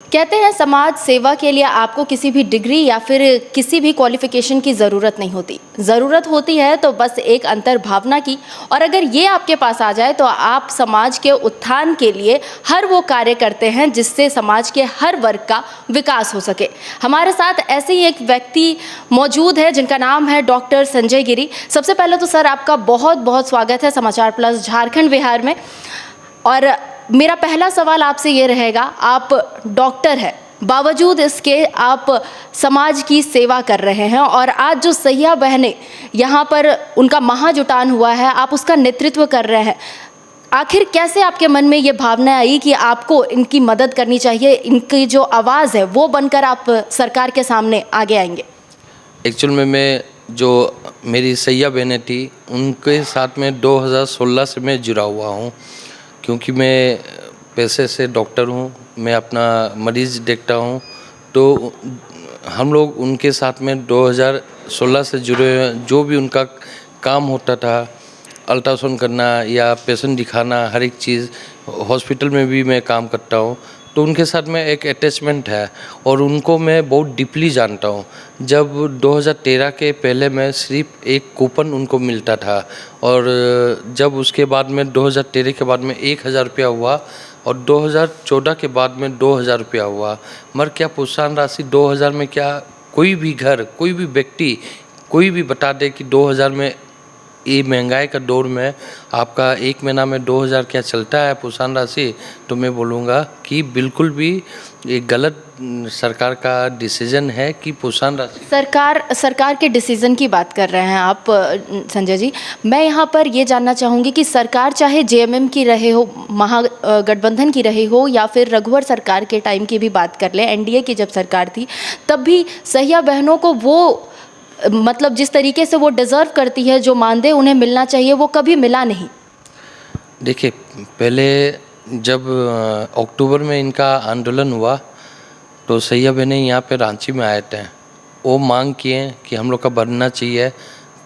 कहते हैं समाज सेवा के लिए आपको किसी भी डिग्री या फिर किसी भी क्वालिफिकेशन की ज़रूरत नहीं होती। ज़रूरत होती है तो बस एक अंतर्भावना की, और अगर ये आपके पास आ जाए तो आप समाज के उत्थान के लिए हर वो कार्य करते हैं जिससे समाज के हर वर्ग का विकास हो सके। हमारे साथ ऐसे ही एक व्यक्ति मौजूद है जिनका नाम है डॉक्टर संजय गिरी। सबसे पहले तो सर आपका बहुत बहुत स्वागत है समाचार प्लस झारखंड बिहार में। और मेरा पहला सवाल आपसे ये रहेगा, आप डॉक्टर हैं, बावजूद इसके आप समाज की सेवा कर रहे हैं और आज जो सैया बहनें यहाँ पर उनका महाजुटान हुआ है, आप उसका नेतृत्व कर रहे हैं। आखिर कैसे आपके मन में ये भावना आई कि आपको इनकी मदद करनी चाहिए, इनकी जो आवाज़ है वो बनकर आप सरकार के सामने आगे आएंगे? एक्चुअल में मैं जो मेरी सैया बहनें थी उनके साथ में 2016 से मैं जुड़ा हुआ हूँ, क्योंकि मैं पेशे से डॉक्टर हूँ, मैं अपना मरीज़ देखता हूँ। तो हम लोग उनके साथ में 2016 से जुड़े हैं। जो भी उनका काम होता था, अल्ट्रासाउंड करना या पेशेंट दिखाना, हर एक चीज़, हॉस्पिटल में भी मैं काम करता हूँ, तो उनके साथ में एक अटैचमेंट है और उनको मैं बहुत डीपली जानता हूँ। जब 2013 के पहले मैं सिर्फ एक कूपन उनको मिलता था, और जब उसके बाद में 2013 के बाद में 1000 रुपया हुआ और 2014 के बाद में 2000 रुपया हुआ। मगर क्या प्रोत्साहन राशि 2000 में, क्या कोई भी घर, कोई भी व्यक्ति, कोई भी बता दे कि 2000 में, ये महंगाई का दौर में आपका एक महीना में 2000 क्या चलता है प्रोत्साहन राशि? तो मैं बोलूँगा कि बिल्कुल भी ये गलत सरकार का डिसीजन है कि प्रोत्साहन राशि। सरकार के डिसीज़न की बात कर रहे हैं आप संजय जी। मैं यहाँ पर ये जानना चाहूँगी कि सरकार चाहे जेएमएम की रहे हो, महागठबंधन की रही हो, या फिर रघुवर सरकार के टाइम की भी बात कर लें, एनडीए की जब सरकार थी, तब भी सहिया बहनों को वो मतलब जिस तरीके से वो डिज़र्व करती है, जो मानदेय उन्हें मिलना चाहिए, वो कभी मिला नहीं। देखिए, पहले जब अक्टूबर में इनका आंदोलन हुआ तो सैया बहनें यहाँ पे रांची में आए थे। वो मांग किए कि हम लोग का बनना चाहिए।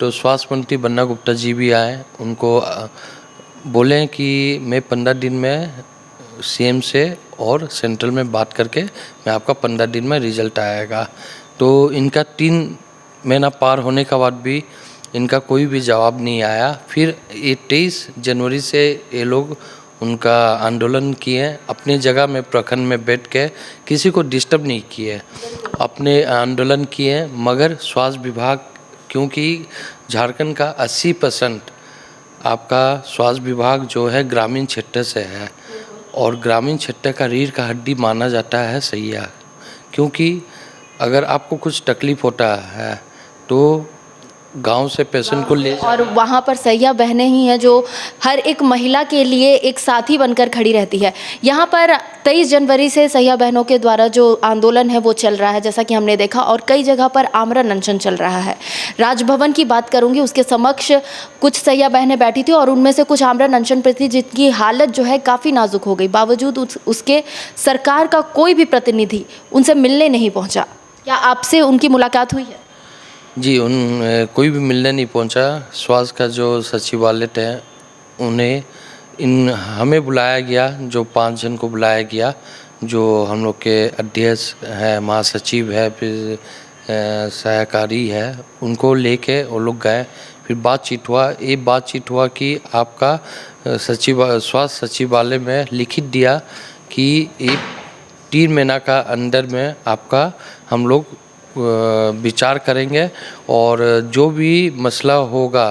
तो स्वास्थ्य मंत्री बन्ना गुप्ता जी भी आए, उनको बोले कि मैं 15 दिन में सीएम से और सेंट्रल में बात करके मैं आपका 15 दिन में रिजल्ट आएगा। तो इनका 3 महीना पार होने के बाद भी इनका कोई भी जवाब नहीं आया। फिर ये 23 जनवरी से ये लोग उनका आंदोलन किए, अपनी जगह में प्रखंड में बैठ के, किसी को डिस्टर्ब नहीं किए, अपने आंदोलन किए। मगर स्वास्थ्य विभाग, क्योंकि झारखंड का 80% आपका स्वास्थ्य विभाग जो है ग्रामीण क्षेत्र से है, और ग्रामीण क्षेत्र का रीढ़ का हड्डी माना जाता है सैया। क्योंकि अगर आपको कुछ तकलीफ़ होता है तो गांव से पेशेंट को ले, और वहाँ पर सैया बहनें ही हैं जो हर एक महिला के लिए एक साथी बनकर खड़ी रहती है। यहाँ पर 23 जनवरी से सैया बहनों के द्वारा जो आंदोलन है वो चल रहा है, जैसा कि हमने देखा, और कई जगह पर आमरण अनशन चल रहा है। राजभवन की बात करूँगी, उसके समक्ष कुछ सैया बहनें बैठी थी और उनमें से कुछ आमरण अनशन पर थी जिनकी हालत जो है काफ़ी नाजुक हो गई। बावजूद उसके सरकार का कोई भी प्रतिनिधि उनसे मिलने नहीं पहुँचा। क्या आपसे उनकी मुलाकात हुई है? जी, कोई भी मिलने नहीं पहुंचा। स्वास्थ्य का जो सचिवालय है उन्हें हमें बुलाया गया, जो 5 जन को बुलाया गया, जो हम लोग के अध्यक्ष है, महासचिव है, फिर सहकारी है, उनको लेके वो लोग गए। फिर बातचीत हुआ। ये बातचीत हुआ कि आपका स्वास्थ्य सचिवालय में लिखित दिया कि ये 3 महीना का अंदर में आपका हम लोग विचार करेंगे, और जो भी मसला होगा,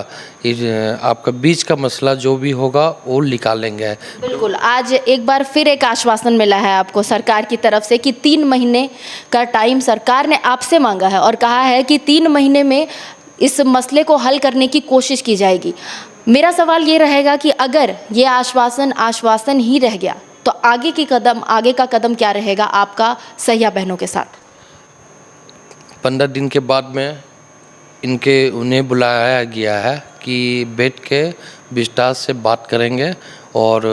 आपका बीच का मसला जो भी होगा वो निकालेंगे। बिल्कुल, आज एक बार फिर एक आश्वासन मिला है आपको सरकार की तरफ से कि 3 महीने का टाइम सरकार ने आपसे मांगा है और कहा है कि 3 महीने में इस मसले को हल करने की कोशिश की जाएगी। मेरा सवाल ये रहेगा कि अगर ये आश्वासन ही रह गया तो आगे का कदम क्या रहेगा आपका सैया बहनों के साथ? 15 दिन के बाद में उन्हें बुलाया गया है कि बैठ के विस्तार से बात करेंगे, और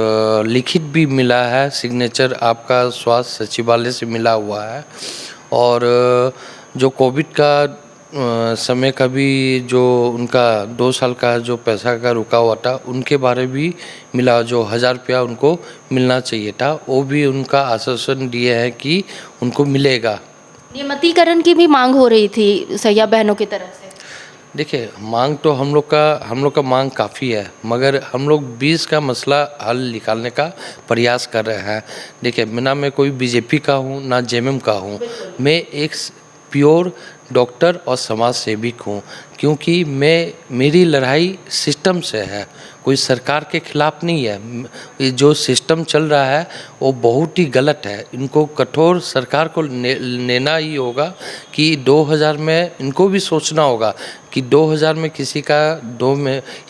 लिखित भी मिला है, सिग्नेचर आपका स्वास्थ्य सचिवालय से मिला हुआ है। और जो कोविड का समय का भी जो उनका 2 साल का जो पैसा का रुका हुआ था उनके बारे भी मिला, जो 1000 रुपया उनको मिलना चाहिए था वो भी उनका आश्वासन दिए हैं कि उनको मिलेगा। नियमितीकरण की भी मांग हो रही थी सैया बहनों की तरफ से। देखिए मांग तो हम लोग का मांग काफ़ी है, मगर हम लोग 20 का मसला हल निकालने का प्रयास कर रहे हैं। देखिए ना मैं कोई बीजेपी का हूँ ना जेएमएम का हूँ, मैं एक प्योर डॉक्टर और समाज सेविक हूँ, क्योंकि मेरी लड़ाई सिस्टम से है, कोई सरकार के खिलाफ नहीं है। ये जो सिस्टम चल रहा है वो बहुत ही गलत है, इनको कठोर सरकार को लेना ही होगा कि 2000 में इनको भी सोचना होगा कि 2000 में किसी का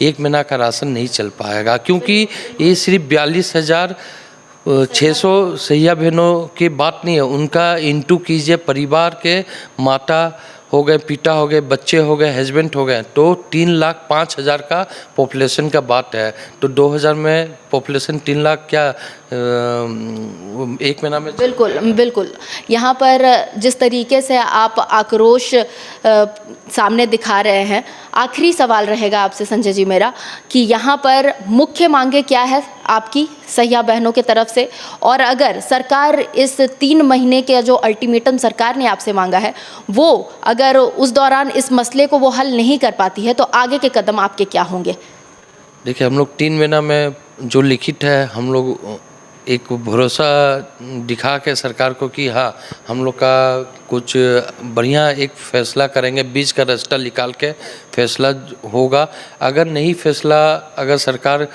1 महीना का राशन नहीं चल पाएगा, क्योंकि ये सिर्फ 42,600 सैया बहनों की बात नहीं है, उनका इंटू कीजिए, परिवार के माता हो गए, पिता हो गए, बच्चे हो गए, हस्बैंड हो गए, तो 3,05,000 का पॉपुलेशन का बात है। तो 2000 में पॉपुलेशन 3 लाख क्या 1 महीना में? बिल्कुल, बिल्कुल। यहाँ पर जिस तरीके से आप आक्रोश सामने दिखा रहे हैं, आखिरी सवाल रहेगा आपसे संजय जी मेरा कि यहाँ पर मुख्य मांगे क्या है आपकी सैया बहनों की तरफ से, और अगर सरकार इस 3 महीने के जो अल्टीमेटम सरकार ने आपसे मांगा है, वो अगर उस दौरान इस मसले को वो हल नहीं कर पाती है, तो आगे के कदम आपके क्या होंगे? देखिए हम लोग 3 महीना में जो लिखित है, हम लोग एक भरोसा दिखा के सरकार को कि हाँ हम लोग का कुछ बढ़िया एक फैसला करेंगे, बीच का रास्ता निकाल के फैसला होगा। अगर नहीं फैसला, अगर सरकार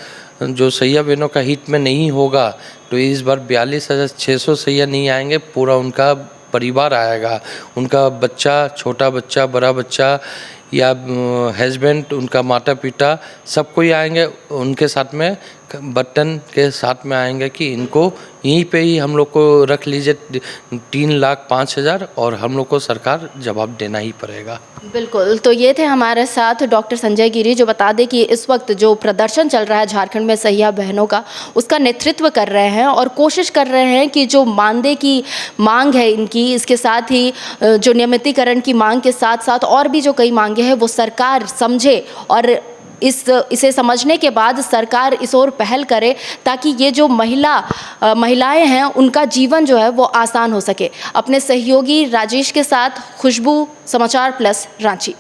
जो सैया बहनों का हित में नहीं होगा, तो इस बार 42,600 सैया नहीं आएंगे, पूरा उनका परिवार आएगा, उनका बच्चा, छोटा बच्चा, बड़ा बच्चा या हस्बैंड, उनका माता पिता, सब कोई आएंगे, उनके साथ में बटन के साथ में आएंगे कि इनको यहीं पे ही हम लोग को रख लीजिए 3,05,000, और हम लोग को सरकार जवाब देना ही पड़ेगा। बिल्कुल, तो ये थे हमारे साथ डॉक्टर संजय गिरी, जो बता दें कि इस वक्त जो प्रदर्शन चल रहा है झारखंड में सैया बहनों का, उसका नेतृत्व कर रहे हैं और कोशिश कर रहे हैं कि जो मानदेय की मांग है इनकी, इसके साथ ही जो नियमितीकरण की मांग के साथ साथ और भी जो कई मांगे हैं वो सरकार समझे, और इसे समझने के बाद सरकार इस ओर पहल करे ताकि ये जो महिलाएं हैं उनका जीवन जो है वो आसान हो सके। अपने सहयोगी राजेश के साथ खुशबू, समाचार प्लस, रांची।